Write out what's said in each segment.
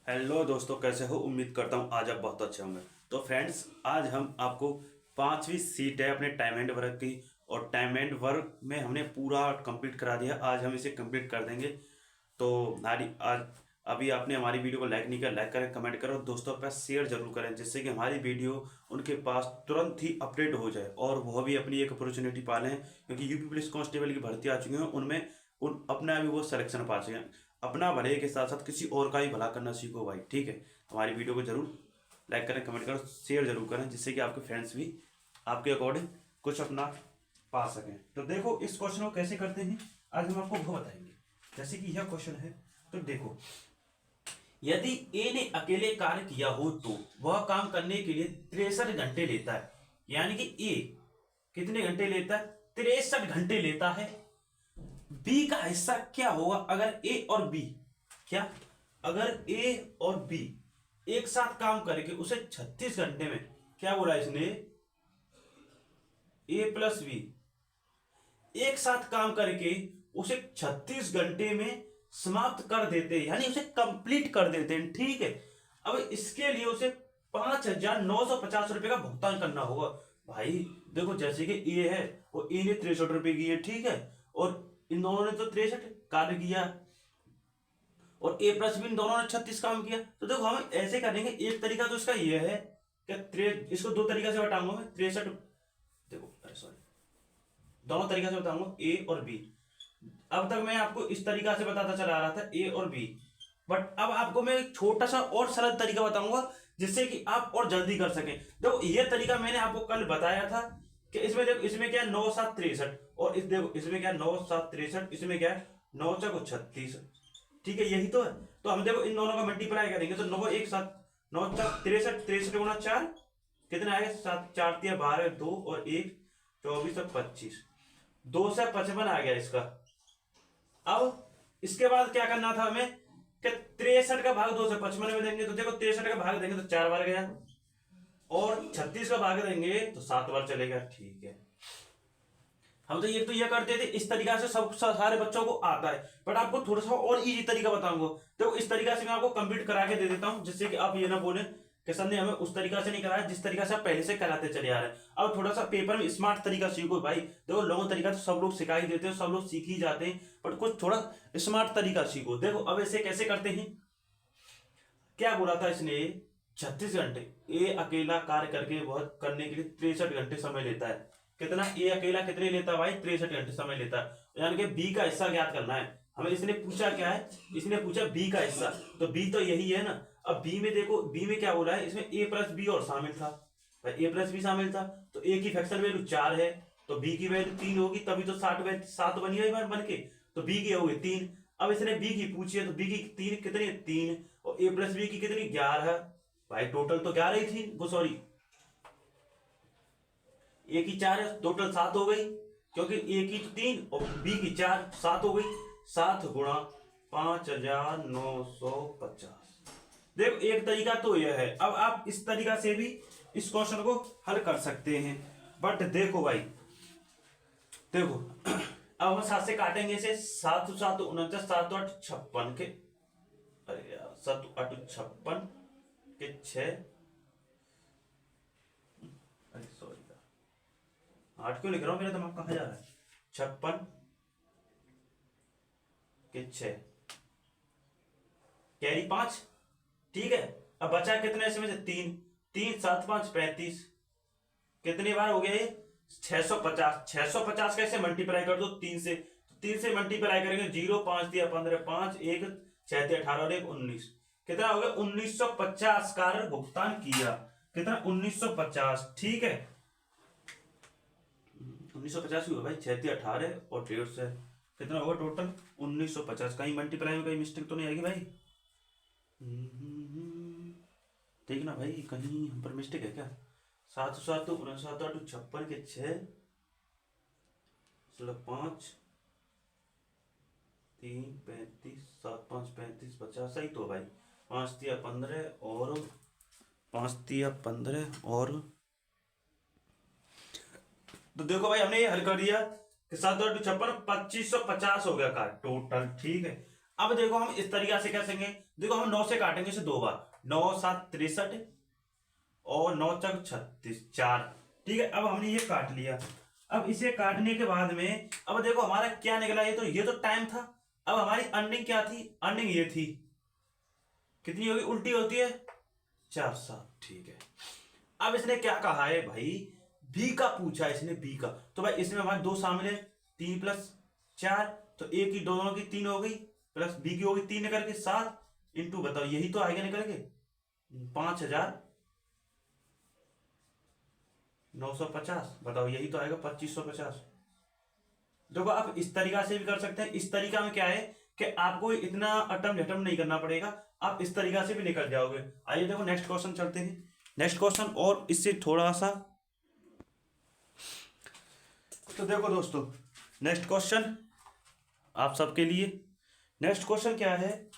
Hello दोस्तों, कैसे हो? उम्मीद करता हूँ आज आप बहुत अच्छे होंगे। तो फ्रेंड्स, आज हम आपको पांचवी सीट है अपने टाइम एंड वर्क की, और टाइम एंड वर्क में हमने पूरा कंप्लीट करा दिया। आज हम इसे कंप्लीट कर देंगे। तो हमारी आज अभी आपने हमारी वीडियो को लाइक नहीं किया, लाइक करें, कमेंट करो, दोस्तों के पास शेयर जरूर करें, जिससे कि हमारी वीडियो उनके पास तुरंत ही अपडेट हो जाए और वह भी अपनी एक अपॉर्चुनिटी पा लें। क्योंकि यूपी पुलिस कांस्टेबल की भर्ती आ चुकी है, उनमें उन अपना भी वो सिलेक्शन पा चुके हैं। अपना भले के साथ साथ किसी और का भी भला करना सीखो भाई, ठीक है। हमारी वीडियो को जरूर लाइक करें, कमेंट करें, शेयर जरूर करें, जिससे कि आपके फ्रेंड्स भी आपके अकॉर्डिंग कुछ अपना पा सकें। तो देखो, इस क्वेश्चन को कैसे करते हैं आज हम आपको वो बताएंगे। जैसे कि यह क्वेश्चन है, तो देखो, यदि ए ने अकेले कार्य किया हो तो वह काम करने के लिए 63 घंटे लेता है। यानी कि ए कितने घंटे लेता है? 63 घंटे लेता है। बी का हिस्सा क्या होगा अगर ए और बी, क्या अगर ए और बी एक साथ काम करके उसे 36 घंटे में, क्या बोला इसने, ए प्लस बी एक साथ काम करके उसे 36 घंटे में समाप्त कर देते हैं, यानी उसे कंप्लीट कर देते हैं, ठीक है। अब इसके लिए उसे 5,950 रुपए का भुगतान करना होगा। भाई देखो, जैसे कि ए है और ए ने 63 रुपए की है, ठीक है, और इन दोनों ने तो 63 कार्य किया, और ए प्लस बी इन दोनों ने 36 काम किया। तो देखो, हम ऐसे करेंगे। एक तरीका तो इसका ये है कि इसको दो तरीका से बताऊंगा मैं। 63, देखो, अरे सॉरी, दोनों तरीका से बताऊंगा, ए और बी। अब तक मैं आपको इस तरीका से बताता चला आ रहा था, ए और बी, बट अब आपको मैं एक छोटा सा और सरल तरीका बताऊंगा, जिससे कि आप और जल्दी कर सकें। देखो, ये तरीका मैंने आपको कल बताया था कि इसमें देखो, इसमें क्या है, 9 7 63, और इस देखो इसमें क्या है, 9 7 63, इसमें क्या है, 9 4 36, ठीक है, यही तो है। तो हम देखो इन दोनों का मल्टीप्लाई करेंगे तो 9 1 7 9 4 63, 63 गुना 4 कितना आएगा, 7 4 3 12 2 और 1 24 और 25, 255 आ गया इसका। अब इसके बाद क्या करना था हमें कि 63 का भाग 255 में देंगे, तो देखो 63 का भाग देंगे तो 4 बार गया, और 36 का भाग देंगे तो 7 बार चलेगा, ठीक है। हम तो ये करते थे इस तरीका से, सब सारे बच्चों को आता है, बट आपको थोड़ा सा और इजी तरीका बताऊंगा। देखो, इस तरीका से मैं आपको कंप्लीट करा के दे देता हूं, जिससे कि आप ये ना बोले कि सर ने हमें उस तरीका से नहीं कराया जिस तरीका से आप पहले से कराते चले आ रहे हैं। अब थोड़ा सा पेपर में स्मार्ट तरीका सीखो भाई। देखो, लॉन्ग तरीका तो सब लोग सिखा ही देते हैं, सब लोग सीख ही जाते हैं, बट कुछ थोड़ा स्मार्ट तरीका सीखो। देखो, अब ऐसे कैसे करते हैं, क्या बोला था इसने, 36 घंटे। ए अकेला कार्य करके वह करने के लिए 63 घंटे समय लेता है। कितना ए अकेला कितने लेता है भाई? 63 घंटे समय लेता है। यानी कि बी का हिस्सा ज्ञात करना है हमें। इसने पूछा क्या है, इसने पूछा बी का हिस्सा, तो बी तो यही है ना। अब बी में देखो, बी में क्या बोला है, इसमें ए प्लस बी और शामिल था, ए प्लस बी शामिल था, तो ए की फैक्टर वैल्यू 4 है, तो बी की वैल्यू 3 होगी, तभी तो 7 बनी है बन के, तो बी की हो गई 3। अब इसने बी की पूछी है, तो बी की 3 कितनी है, 3, और ए प्लस बी की कितनी, 11। भाई टोटल तो 11 ही थी, वो सॉरी, ए की 4 है, टोटल 7 हो गई, क्योंकि ए की 3 और बी की 4, 7 हो गई। 7 गुणा 5,950। देखो, एक तरीका तो यह है। अब आप इस तरीका से भी इस क्वेश्चन को हल कर सकते हैं, बट देखो भाई, देखो अब हम 7 से काटेंगे इसे, 7 7 49, 7 8 56 के, अरे यार, 7 8 56 के 6, अरे सॉरी, 8 क्यों लिख रहा हूं, मेरा दिमाग कहाँ जा रहा है, 56 के 6, कैरी 5, ठीक है। अब बचा कितने इसमें से, 3, 3 7 5 35, कितनी बार हो गया ये, 650। 650 कैसे मल्टीप्लाई कर दो 3 से, 3 से मल्टीप्लाई करेंगे, 0 5 दिया 15, 5 1 6 दिया 18 और 1 19, कितना हो गया, 1950 का भुगतान किया। कितना, 1950, ठीक है, 1950 ही होगा भाई, 6 दिया 18 और 1.5 से कितना होगा टोटल 1950। कहीं मल्टीप्लाई में कहीं मिस्टेक तो नहीं आएगी भाई? ठीक ना भाई, कहीं हम पर मिस्टेक है क्या? 7 7 59 8 56 के 6 5 3 35 7 5 35 50, सही तो भाई। 5 दिया 15 और 5 दिया 15 और, तो देखो भाई, हमने ये हल कर दिया कि 7 8 56 2550 हो गया का टोटल, ठीक है। अब देखो हम इस तरीका से कैसेंगे, देखो हम 9 से काटेंगे इसे 2 बार, 9 7 63 और 9 चक 36 4। ठीक है, अब हमने ये काट लिया। अब इसे काटने के बाद में अब देखो हमारा क्या निकला, ये तो टाइम था। अब हमारी अर्निंग क्या थी, अर्निंग ये थी, कितनी होगी, उल्टी होती है 4 7। ठीक है, अब इसने क्या कहा है भाई, बी का पूछा है इसने, बी का, तो भाई इसमें हमारे 2 शामिल है, 3 + 4, तो ए की दोनों की 3 हो गई, प्लस बी की होगी 3 निकल के 7, इंटू बताओ यही तो आएगा निकल के 5,950, बताओ यही तो आएगा 2550। देखो आप इस तरीका से भी कर सकते हैं, इस तरीका में क्या है कि आपको इतना अटम झटम नहीं करना पड़ेगा, आप इस तरीका से भी निकल जाओगे। आइए देखो नेक्स्ट क्वेश्चन चलते हैं, नेक्स्ट क्वेश्चन और इससे थोड़ा सा, तो देखो दोस्तों नेक्स्ट क्वेश्चन आप सबके लिए, नेक्स्ट क्वेश्चन क्या है,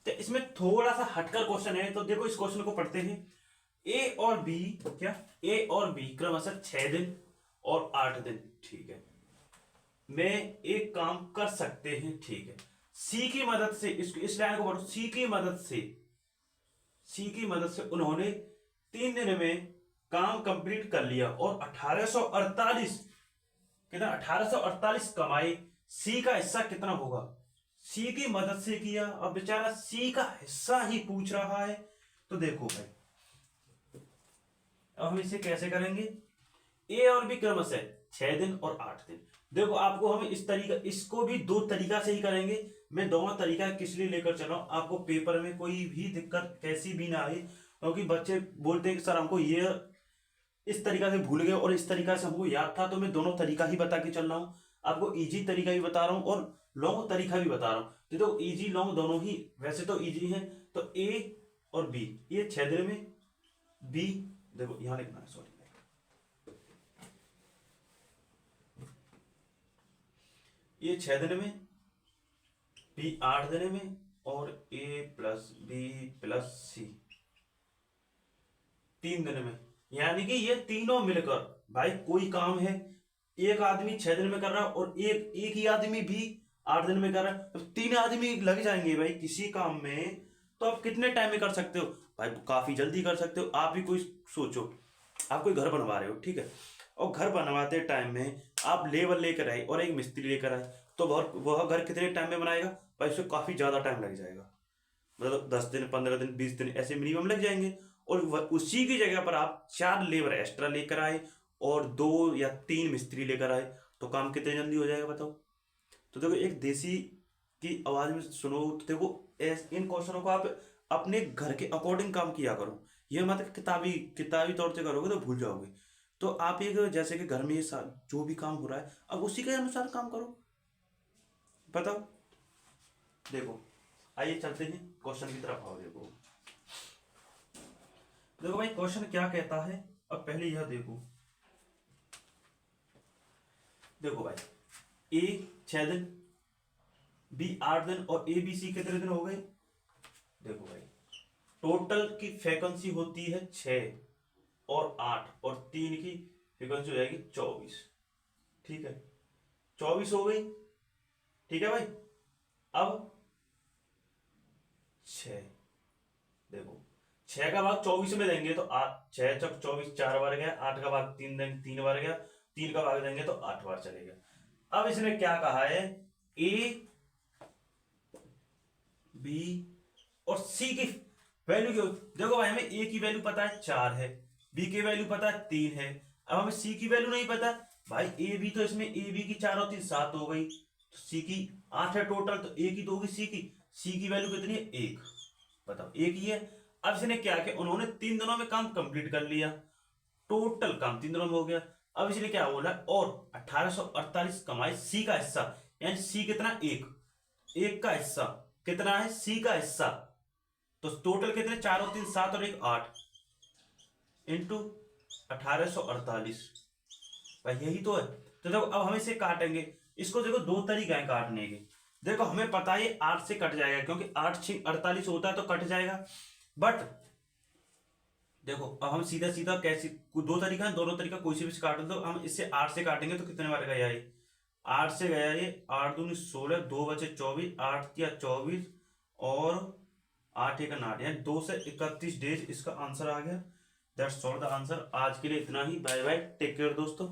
तो इसमें थोड़ा सा हटकर क्वेश्चन है, तो देखो इस क्वेश्चन को पढ़ते हैं। ए और बी, क्या ए और बी क्रमशः 6 दिन और 8 दिन, ठीक है, में एक काम कर सकते हैं, ठीक है, सी की मदद से, इस लाइन को पढ़ो, सी की मदद से उन्होंने 3 दिन में काम कंप्लीट कर लिया और 1848, कितना 1848 कमाए, सी का हिस्सा कितना होगा, सी की मदद से किया, अब बेचारा सी का हिस्सा ही पूछ रहा है। तो देखो भाई अब हम इसे कैसे करेंगे, ए और बी क्रमशः 6 दिन और 8 दिन। देखो आपको हम इस तरीका, इसको भी 2 तरीका से ही करेंगे, मैं दोनों तरीका किस लिए लेकर चल रहा हूं, आपको पेपर में कोई भी दिक्कत कैसी भी ना आए, क्योंकि बच्चे बोलते हैं कि सर हमको ये इस तरीका से भूल गए और इस तरीका से हमको याद था, तो मैं दोनों तरीका ही बता के चल रहा हूँ, आपको इजी तरीका भी बता रहा हूँ और लॉन्ग तरीका भी बता रहा हूँ। तो इजी लॉन्ग दोनों ही वैसे तो इजी है। तो ए और बी ये 6 दिन में, बी देखो यहां लिखना है, सॉरी, ये 6 दिन में, बी 8 दिन में, और ए प्लस बी प्लस सी 3 दिन में, यानी कि ये तीनों मिलकर, भाई कोई काम है एक आदमी 6 दिन में कर रहा है और एक ही आदमी भी 8 दिन में कर रहा है, तो 3 आदमी लग जाएंगे भाई किसी काम में, तो आप कितने टाइम में कर सकते हो भाई, काफी जल्दी कर सकते हो। आप भी कोई सोचो, आप कोई घर बनवा रहे हो, ठीक है, और घर बनवाते टाइम में आप लेबर लेकर आए और एक मिस्त्री लेकर आए, तो वह घर कितने टाइम में बनाएगा भाई, उसको काफी ज्यादा टाइम लग जाएगा, मतलब 10 दिन 15 दिन 20 दिन ऐसे मिनिमम लग जाएंगे। और उसी की जगह पर आप 4 लेबर एक्स्ट्रा लेकर आए और 2 या 3 मिस्त्री लेकर आए, तो काम कितने जल्दी हो जाएगा बताओ। तो देखो एक देसी की आवाज में सुनो, तो देखो इन क्वेश्चनों को आप अपने घर के अकॉर्डिंग काम किया करो, ये मत किताबी तौर से करोगे तो भूल जाओगे। तो आप एक जैसे कि घर में ये जो भी काम हो रहा है अब उसी के अनुसार काम करो, बताओ। देखो आइए चलते हैं क्वेश्चन की तरफ, आओ देखो, देखो भाई क्वेश्चन क्या कहता है। अब पहले यह देखो, देखो भाई ए 6 दिन, बी 8 दिन और ए बी सी कितने दिन हो गए, देखो भाई टोटल की वैकेंसी होती है 6 और 8 और 3 की वैकेंसी हो जाएगी 24, ठीक है, 24 हो गई, ठीक है भाई। अब 6, देखो 6 का भाग 24 में देंगे तो 6 चौक 24 4 बार गया, 8 का भाग 3 देंगे 3 बार गया, 3 का भाग देंगे तो 8 बार चलेगा। अब इसने क्या कहा है, ए बी और सी की वैल्यू क्यों, देखो भाई हमें ए की वैल्यू पता है 4 है, बी की वैल्यू पता है 3 है, अब हमें सी की वैल्यू नहीं पता भाई, ए बी तो इसमें ए बी की 4 और 3 7 हो गई, तो सी की 8 है टोटल, तो ए की तो होगी सी की वैल्यू कितनी है 1, बताओ 1 ही है। अब इसने क्या किया, उन्होंने 3 दिनों में काम कंप्लीट कर लिया, टोटल काम 3 दिनों में हो गया। अब इसने क्या बोला, और 1848 कमाए सी का हिस्सा, यानी सी कितना 1 का हिस्सा कितना है, सी का हिस्सा, तो टोटल कितने 4 और 3 7 और 1 8 इंटू 1848, भाई यही तो है। तो देखो अब हम इसे काटेंगे, इसको देखो 2 तरीका है काटने के, देखो हमें पता है 8 से कट जाएगा क्योंकि 8 6 48 होता है तो कट जाएगा, बट देखो अब हम सीधा सीधा कैसे, 2 तरीका है, दोनों तरीका कोई से भी काट दो, हम इससे 8 से काटेंगे तो कितने बार गया ये 8 से गया ये, 8 दूनी 16, 2 बचे 24, 8 या 24 और 8 एक 8, यानी 2 से 31 डेज इसका आंसर आ गया। That's all the answer. आज के लिए इतना ही। बाय बाय, टेक केयर दोस्तों।